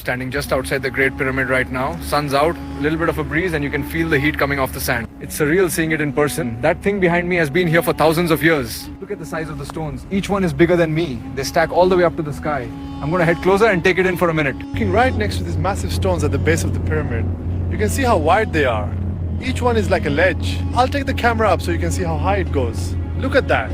standing just outside the Great Pyramid right now. Sun's out, a little bit of a breeze, and you can feel the heat coming off the sand. It's surreal seeing it in person. That thing behind me has been here for thousands of years. Look at the size of the stones. Each one is bigger than me. They stack all the way up to the sky. I'm going to head closer and take it in for a minute. Looking right next to these massive stones at the base of the pyramid, you can see how wide they are. Each one is like a ledge. I'll take the camera up so you can see how high it goes. Look at that.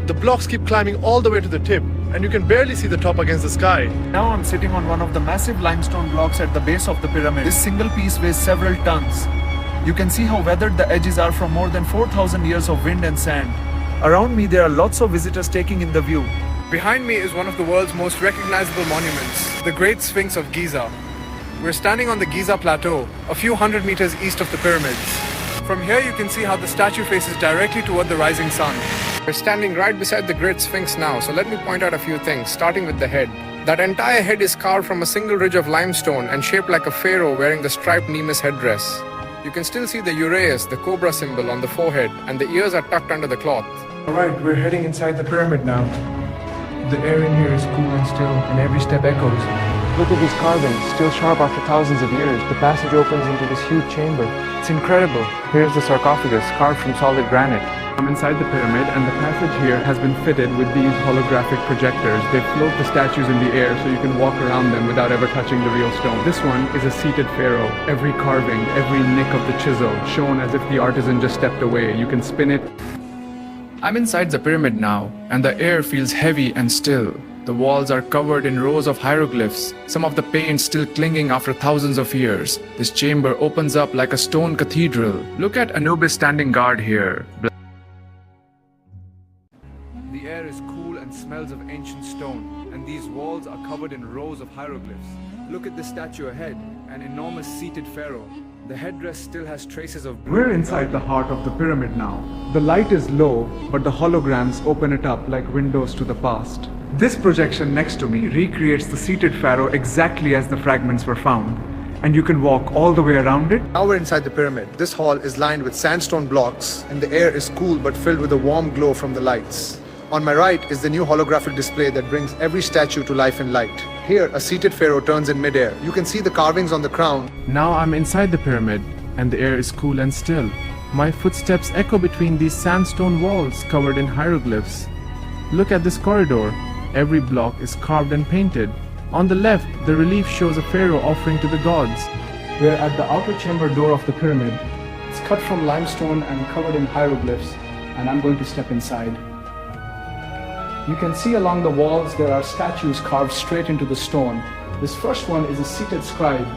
The blocks keep climbing all the way to the tip, and you can barely see the top against the sky. Now I'm sitting on one of the massive limestone blocks at the base of the pyramid. This single piece weighs several tons. You can see how weathered the edges are from more than 4,000 years of wind and sand. Around me there are lots of visitors taking in the view. Behind me is one of the world's most recognizable monuments, the Great Sphinx of Giza. We're standing on the Giza Plateau, a few hundred meters east of the pyramids. From here you can see how the statue faces directly toward the rising sun. We're standing right beside the Great Sphinx now, so let me point out a few things, starting with the head. That entire head is carved from a single ridge of limestone and shaped like a pharaoh wearing the striped Nemes headdress. You can still see the uraeus, the cobra symbol, on the forehead, and the ears are tucked under the cloth. Alright, we're heading inside the pyramid now. The air in here is cool and still, and every step echoes. Look at these carvings, still sharp after thousands of years. The passage opens into this huge chamber. It's incredible. Here's the sarcophagus, carved from solid granite. I'm inside the pyramid, and the passage here has been fitted with these holographic projectors. They float the statues in the air so you can walk around them without ever touching the real stone. This one is a seated pharaoh. Every carving, every nick of the chisel, shown as if the artisan just stepped away. You can spin it. I'm inside the pyramid now, and the air feels heavy and still. The walls are covered in rows of hieroglyphs, some of the paint still clinging after thousands of years. This chamber opens up like a stone cathedral. Look at Anubis standing guard here. The air is cool and smells of ancient stone, and these walls are covered in rows of hieroglyphs. Look at this statue ahead, an enormous seated pharaoh. The headdress still has traces of... We're inside the heart of the pyramid now. The light is low, but the holograms open it up like windows to the past. This projection next to me recreates the seated pharaoh exactly as the fragments were found. And you can walk all the way around it. Now we're inside the pyramid. This hall is lined with sandstone blocks, and the air is cool but filled with a warm glow from the lights. On my right is the new holographic display that brings every statue to life in light. Here, a seated pharaoh turns in midair. You can see the carvings on the crown. Now I'm inside the pyramid, and the air is cool and still. My footsteps echo between these sandstone walls covered in hieroglyphs. Look at this corridor. Every block is carved and painted. On the left, the relief shows a pharaoh offering to the gods. We're at the outer chamber door of the pyramid. It's cut from limestone and covered in hieroglyphs, and I'm going to step inside. You can see along the walls there are statues carved straight into the stone. This first one is a seated scribe